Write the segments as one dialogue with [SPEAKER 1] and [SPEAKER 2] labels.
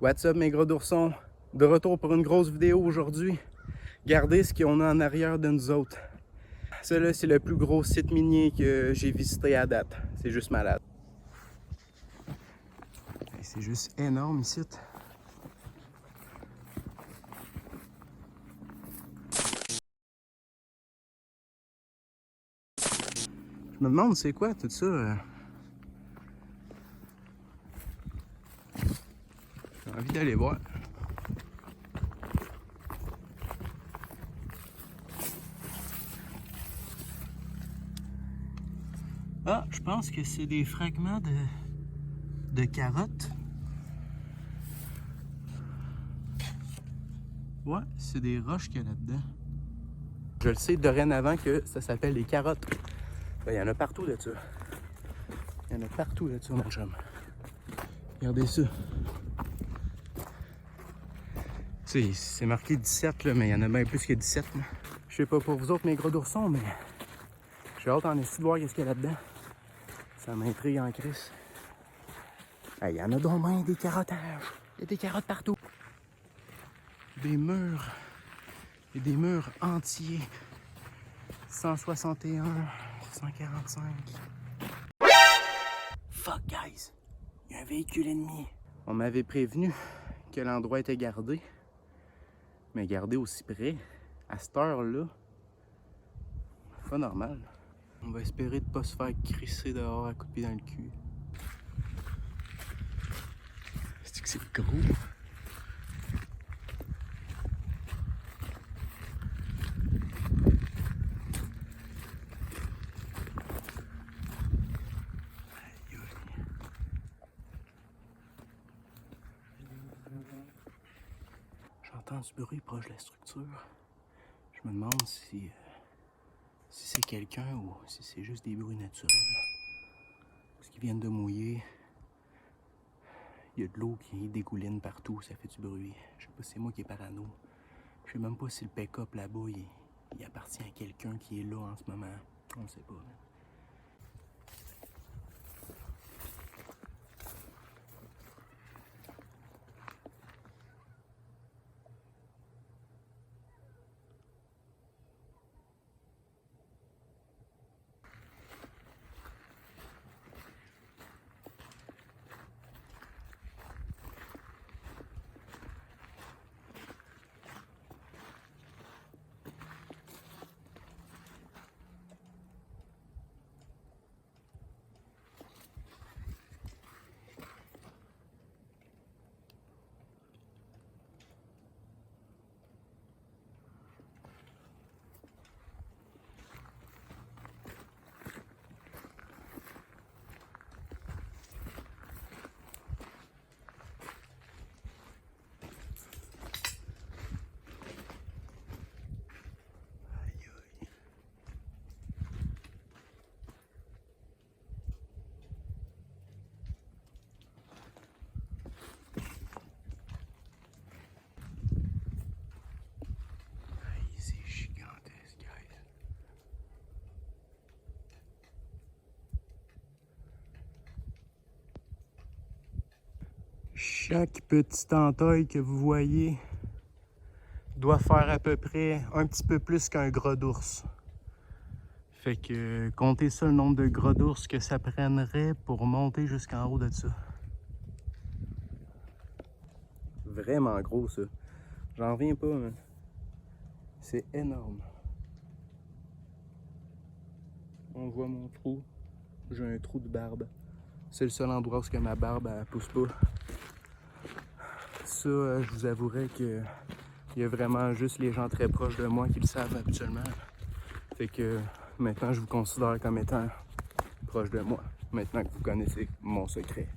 [SPEAKER 1] What's up mes gros d'oursons? De retour pour une grosse vidéo aujourd'hui. Regardez ce qu'on a en arrière de nous autres. Ça là, c'est le plus gros site minier que j'ai visité à date. C'est juste malade. C'est juste énorme ici. Je me demande c'est quoi tout ça. J'ai envie d'aller voir. Ah, je pense que c'est des fragments de carottes. Ouais, c'est des roches qu'il y a là-dedans. Je le sais dorénavant que ça s'appelle des carottes. Il y en a partout là-dessus. Il y en a partout là-dessus, mon chum. Regardez ça. C'est marqué 17, là, mais il y en a bien plus que 17. Là. Je sais pas pour vous autres, mes gros d'oursons, mais j'ai hâte en essayer de voir qu'est-ce qu'il y a là-dedans. Ça m'intrigue en crise. Il y en a donc bien des carottages. Il y a des carottes partout. Des murs. Il y a des murs entiers. 161, 145. Fuck, guys. Il y a un véhicule ennemi. On m'avait prévenu que l'endroit était gardé. Mais gardé aussi près, à cette heure-là, c'est pas normal. On va espérer de pas se faire crisser dehors à coups de pied dans le cul. C'est que c'est gros. J'entends du bruit proche de la structure. Je me demande si c'est quelqu'un ou si c'est juste des bruits naturels. Parce qu'ils viennent de mouiller. Il y a de l'eau qui dégouline partout, ça fait du bruit. Je sais pas si c'est moi qui est parano. Je sais même pas si le pick-up là-bas, il appartient à quelqu'un qui est là en ce moment. On ne sait pas. C'est gigantesque, guys. Chaque petite entaille que vous voyez doit faire à peu près un petit peu plus qu'un gros d'ours. Fait que comptez ça le nombre de gros d'ours que ça prendrait pour monter jusqu'en haut de ça. Vraiment gros ça. J'en reviens pas, man. C'est énorme. On voit mon trou. J'ai un trou de barbe. C'est le seul endroit où ma barbe elle pousse pas. Ça, je vous avouerai que il y a vraiment juste les gens très proches de moi qui le savent habituellement. Fait que maintenant, je vous considère comme étant proche de moi. Maintenant que vous connaissez mon secret.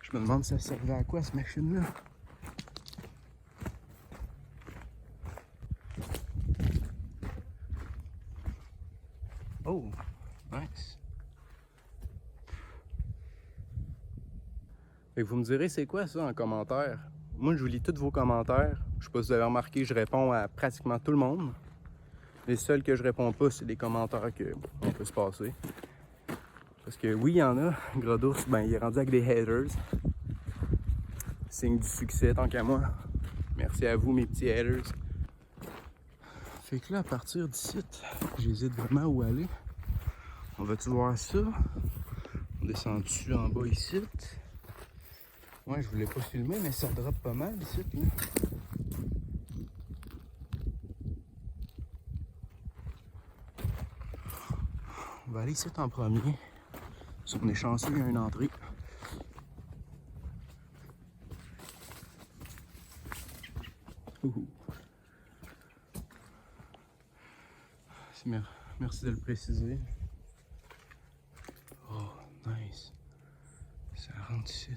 [SPEAKER 1] Je me demande si ça servait à quoi, cette machine-là. Oh, nice. Fait que vous me direz c'est quoi ça en commentaire. Moi je vous lis tous vos commentaires. Je sais pas si vous avez remarqué, je réponds à pratiquement tout le monde. Les seuls que je réponds pas, c'est des commentaires qu'on peut se passer. Parce que oui, il y en a. Gros d'ours, ben il est rendu avec des haters. Signe du succès tant qu'à moi. Merci à vous mes petits haters. Fait que là, à partir d'ici, j'hésite vraiment où aller. On va-tu voir ça? On descend-tu en bas ici? Ouais, je voulais pas filmer, mais ça drop pas mal ici. Là. On va aller ici en premier. Si on est chanceux, il y a une entrée. Merci de le préciser. Oh, nice. Ça rentre ici.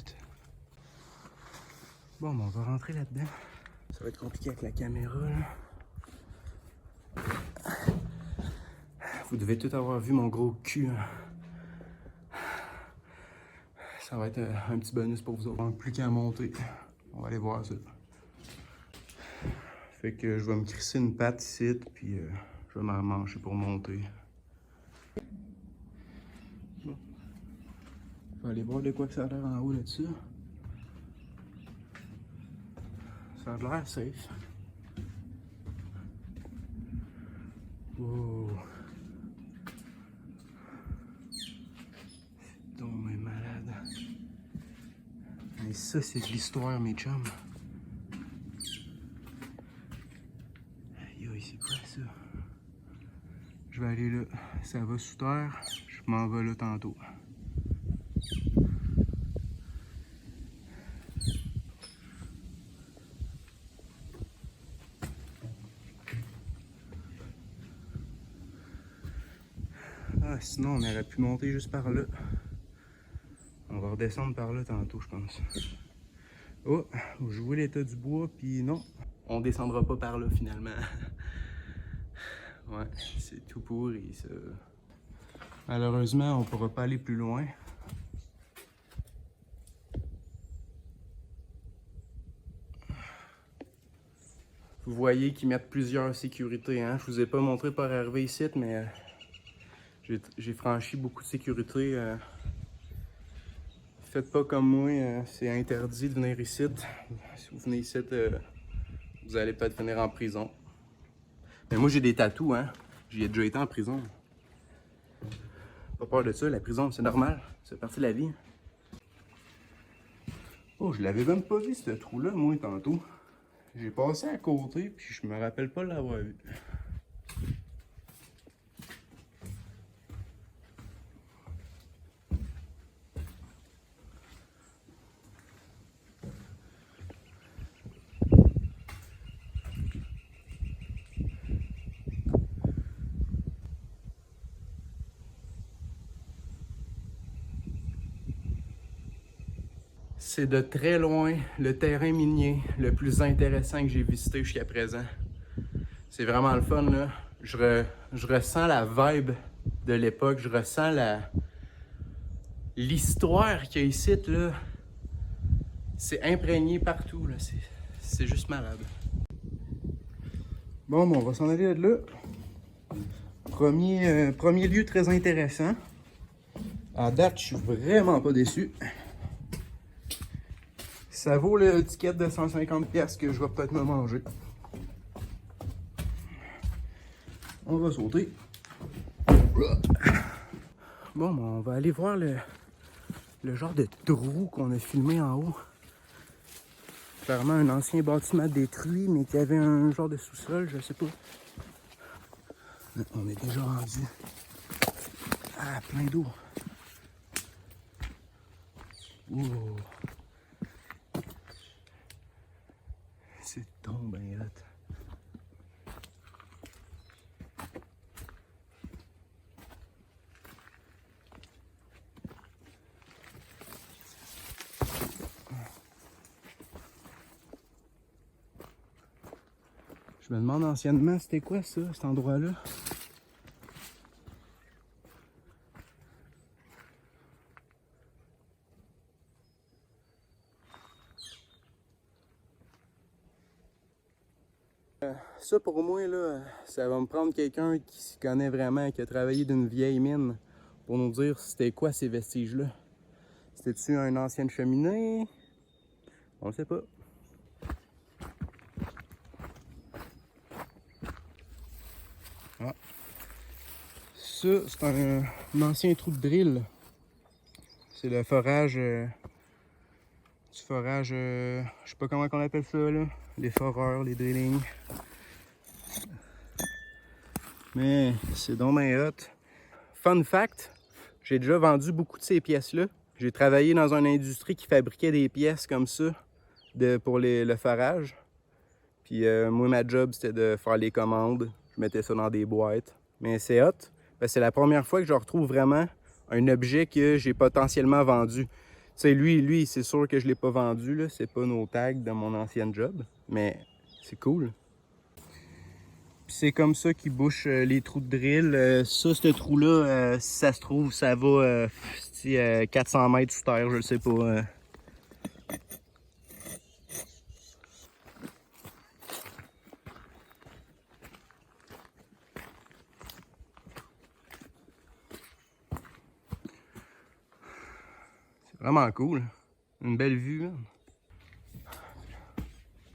[SPEAKER 1] Bon, ben on va rentrer là-dedans. Ça va être compliqué avec la caméra, là. Vous devez tout avoir vu mon gros cul. Hein. Ça va être un petit bonus pour vous autres. Plus qu'à monter. On va aller voir ça. Fait que je vais me crisser une patte ici, puis je vais m'en mancher pour monter. Bon. Je vais aller voir de quoi que ça a l'air en haut là-dessus. Ça a l'air safe. Wow. C'est donc malade. Mais ça, c'est de l'histoire, mes chums. Aïe, c'est quoi ça? Je vais aller là. Ça va sous terre. Je m'en vais là tantôt. Ah, sinon, on aurait pu monter juste par là. On va redescendre par là tantôt, je pense. Oh, je vois l'état du bois, puis non. On descendra pas par là, finalement. Ouais, c'est tout pourri, ça. Malheureusement, on pourra pas aller plus loin. Vous voyez qu'ils mettent plusieurs sécurités, hein. Je vous ai pas montré par arriver ici, mais j'ai franchi beaucoup de sécurité. Faites pas comme moi, c'est interdit de venir ici. Si vous venez ici, vous allez peut-être finir en prison. Mais moi j'ai des tatous, hein. J'y ai déjà été en prison. Pas peur de ça, la prison c'est normal, c'est partie de la vie. Oh, je l'avais même pas vu ce trou-là, moi, tantôt. J'ai passé à côté, puis je me rappelle pas l'avoir vu. C'est de très loin le terrain minier le plus intéressant que j'ai visité jusqu'à présent. C'est vraiment le fun, là. Je ressens la vibe de l'époque, je ressens l'histoire qu'il y a ici, là. C'est imprégné partout, là. C'est juste malade. Bon, on va s'en aller de là. Premier lieu très intéressant. À date, je suis vraiment pas déçu. Ça vaut le ticket de 150$ que je vais peut-être me manger. On va sauter. Bon, on va aller voir le genre de trou qu'on a filmé en haut. Clairement un ancien bâtiment détruit, mais qui avait un genre de sous-sol, je sais pas. On est déjà rendu à plein d'eau. Wow. C'est tombé bien hot. Je me demande anciennement c'était quoi ça, cet endroit-là? ça pour moi, là, ça va me prendre quelqu'un qui s'y connaît vraiment, qui a travaillé d'une vieille mine pour nous dire c'était quoi ces vestiges-là. C'était-tu une ancienne cheminée? On le sait pas. Ah. Ça, c'est un ancien trou de drill. C'est le forage... du forage... je sais pas comment on appelle ça, là. Les foreurs, les drillings. Mais c'est donc bien hot. Fun fact, j'ai déjà vendu beaucoup de ces pièces-là. J'ai travaillé dans une industrie qui fabriquait des pièces comme ça pour le forage. Puis moi, ma job, c'était de faire les commandes. Je mettais ça dans des boîtes. Mais c'est hot, parce que c'est la première fois que je retrouve vraiment un objet que j'ai potentiellement vendu. Tu sais, lui, c'est sûr que je ne l'ai pas vendu, là. C'est pas nos tags de mon ancienne job. Mais c'est cool. Puis c'est comme ça qu'ils bouchent les trous de drill. Ça, ce trou-là, si ça se trouve, ça va 400 mètres sous terre, je ne sais pas. C'est vraiment cool. Une belle vue. Hein?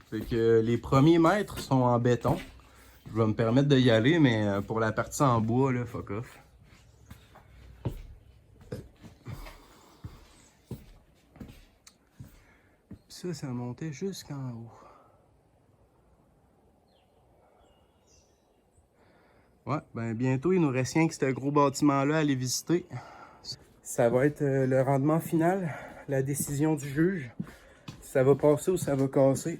[SPEAKER 1] Fait que les premiers mètres sont en béton. Je vais me permettre d'y aller, mais pour la partie en bois, là, fuck off. Ça montait jusqu'en haut. Ouais, ben bientôt, il nous reste rien que ce gros bâtiment-là à aller visiter. Ça va être le rendement final, la décision du juge. Si ça va passer ou ça va casser.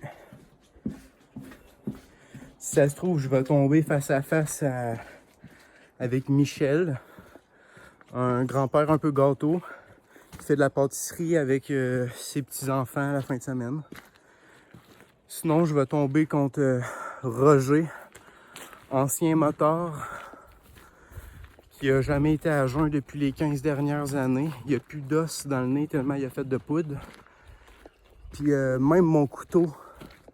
[SPEAKER 1] Si ça se trouve, je vais tomber face à face avec Michel, un grand-père un peu gâteau, qui fait de la pâtisserie avec ses petits-enfants à la fin de semaine. Sinon, je vais tomber contre Roger, ancien moteur, qui a jamais été à jeun depuis les 15 dernières années. Il n'y a plus d'os dans le nez tellement il a fait de poudre. Puis même mon couteau,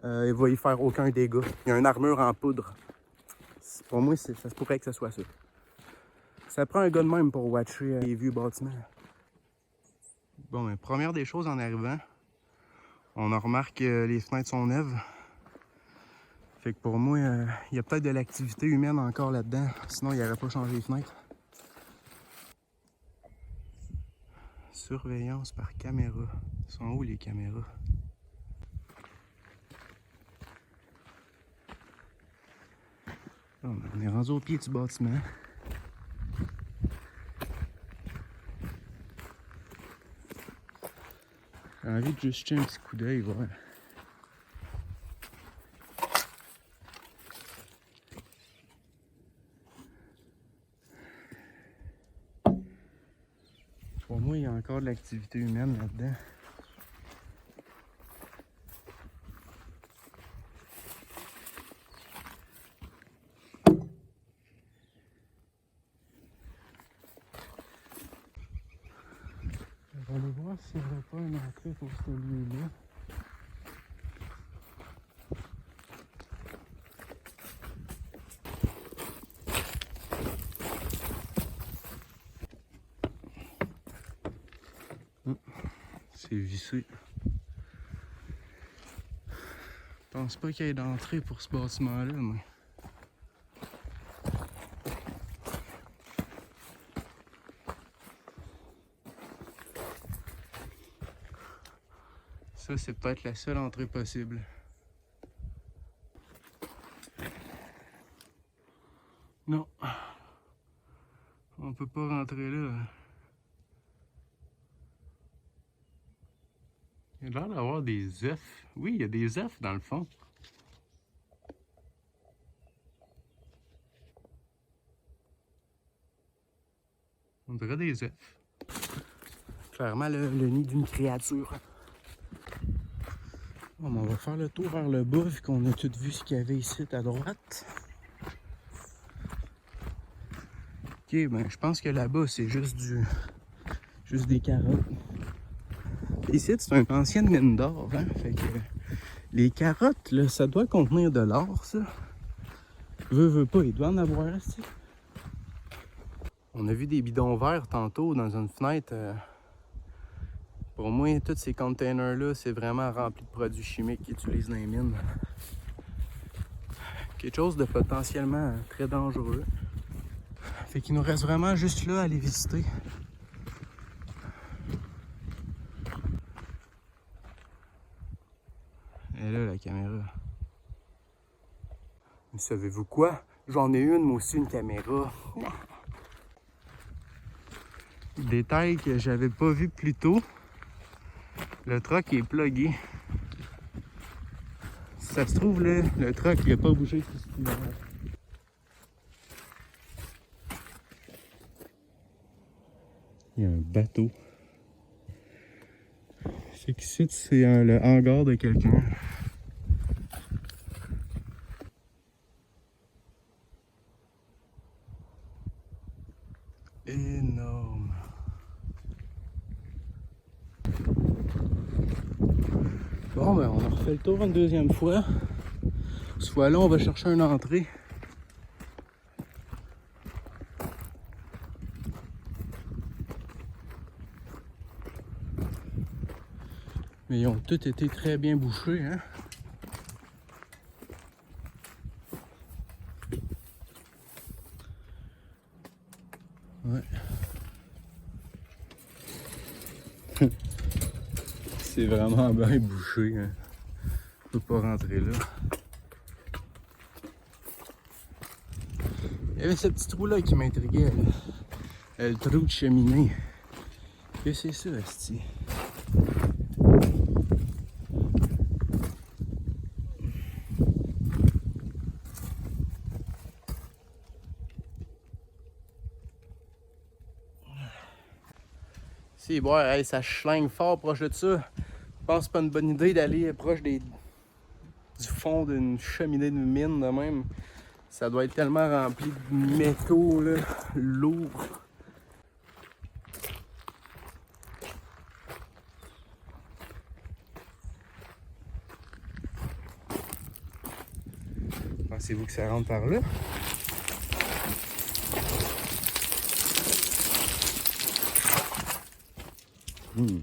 [SPEAKER 1] il va y faire aucun dégât. Il y a une armure en poudre. Pour moi, ça se pourrait que ce soit ça. Ça prend un gars de même pour watcher les vieux bâtiments. Bon, mais première des choses en arrivant, on en remarque que les fenêtres sont neuves. Fait que pour moi, il y a peut-être de l'activité humaine encore là-dedans. Sinon, il n'aurait pas changé les fenêtres. Surveillance par caméra. Ils sont où les caméras? Bon, on est rendu au pied du bâtiment. J'ai envie de juste jeter un petit coup d'œil, voir. Pour moi, il y a encore de l'activité humaine là-dedans. On va aller voir s'il n'y aurait pas une entrée pour ce lieu-là. C'est vissé. Je pense pas qu'il y ait d'entrée pour ce bâtiment-là, mais... Ça, c'est peut-être la seule entrée possible. Non. On peut pas rentrer là. Il y a l'air d'avoir des œufs. Oui, il y a des œufs dans le fond. On dirait des œufs. Clairement le nid d'une créature. Bon, on va faire le tour vers le bas vu qu'on a tout vu ce qu'il y avait ici à droite. Ok, ben je pense que là-bas c'est juste des carottes. Ici c'est une ancienne mine d'or, hein? Fait que les carottes, là, ça doit contenir de l'or, ça. Veux pas, il doit en avoir, ici. On a vu des bidons verts tantôt dans une fenêtre. Pour moi, tous ces containers-là, c'est vraiment rempli de produits chimiques qu'ils utilisent dans les mines. Quelque chose de potentiellement très dangereux. Fait qu'il nous reste vraiment juste là à aller visiter. Et là, la caméra. Mais savez-vous quoi? J'en ai une, moi aussi, une caméra. Détail que j'avais pas vu plus tôt. Le truck est plugué. Si ça se trouve, là, le truck il a pas bougé tout ce hiver. Il y a un bateau. C'est qu'ici, c'est le hangar de quelqu'un. Énorme. Bon, ben, on a refait le tour une deuxième fois. Cette fois-là, on va chercher une entrée. Mais ils ont tous été très bien bouchés, hein? Ouais. C'est vraiment bien bouché, hein? On peut pas rentrer là. Il y avait ce petit trou-là qui m'intriguait, le trou de cheminée. Qu'est-ce que c'est ça, esti? Si, bon, hey, ça schlingue fort proche de ça. Je pense que c'est pas une bonne idée d'aller proche du fond d'une cheminée de mine de même. Ça doit être tellement rempli de métaux, là, lourds. Pensez-vous que ça rentre par là? Non.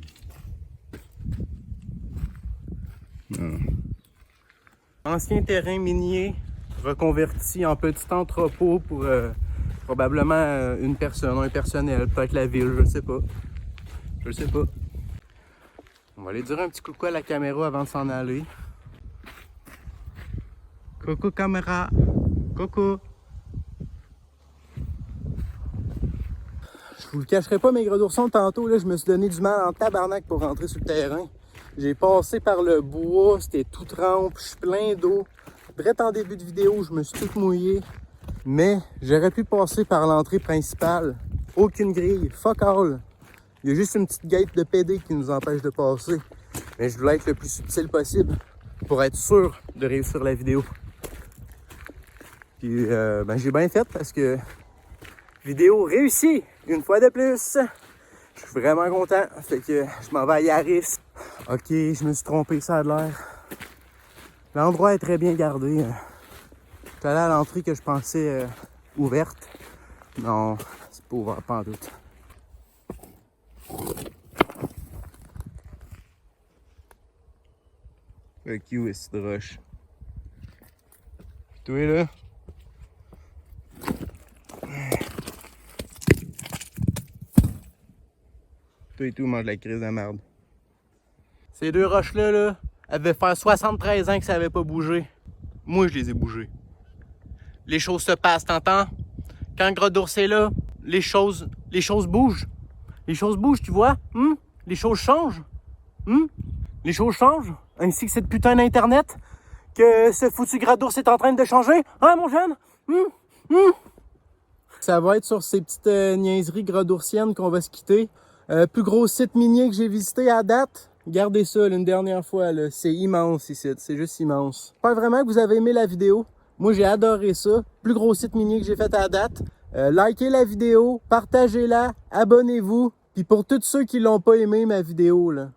[SPEAKER 1] Ancien terrain minier reconverti en petit entrepôt pour probablement une personne, un personnel, peut-être la ville, je sais pas. Je sais pas. On va aller dire un petit coucou à la caméra avant de s'en aller. Coucou caméra. Coucou. Je vous le cacherai pas, mes gros d'ourson, tantôt, là, je me suis donné du mal en tabarnak pour rentrer sur le terrain. J'ai passé par le bois, c'était tout trempe, je suis plein d'eau. Direct en début de vidéo, je me suis tout mouillé. Mais j'aurais pu passer par l'entrée principale. Aucune grille, fuck all. Il y a juste une petite gate de PD qui nous empêche de passer. Mais je voulais être le plus subtil possible pour être sûr de réussir la vidéo. Puis ben, j'ai bien fait parce que vidéo réussie une fois de plus. Je suis vraiment content. Fait que je m'en vais à Yaris. Ok, je me suis trompé, ça a de l'air. L'endroit est très bien gardé. J'étais allé à l'entrée que je pensais ouverte. Non, c'est pas ouvert, pas en doute. Fuck you, est de roche. Puis toi là? Toi et tout mange la crise de merde. Ces deux roches-là, là, elles devaient faire 73 ans que ça avait pas bougé. Moi, je les ai bougées. Les choses se passent, t'entends? Quand le gros d'ours est là, les choses bougent. Les choses bougent, tu vois? Les choses changent. Les choses changent. Ainsi que cette putain d'Internet que ce foutu gras d'ours est en train de changer. Hein, mon jeune? Ça va être sur ces petites niaiseries gras d'oursiennes qu'on va se quitter. Plus gros site minier que j'ai visité à date. Regardez ça une dernière fois, là. C'est immense ici, c'est juste immense. J'espère vraiment que vous avez aimé la vidéo. Moi, j'ai adoré ça. Plus gros site minier que j'ai fait à date. Likez la vidéo, partagez-la, abonnez-vous. Puis pour tous ceux qui l'ont pas aimé ma vidéo, là,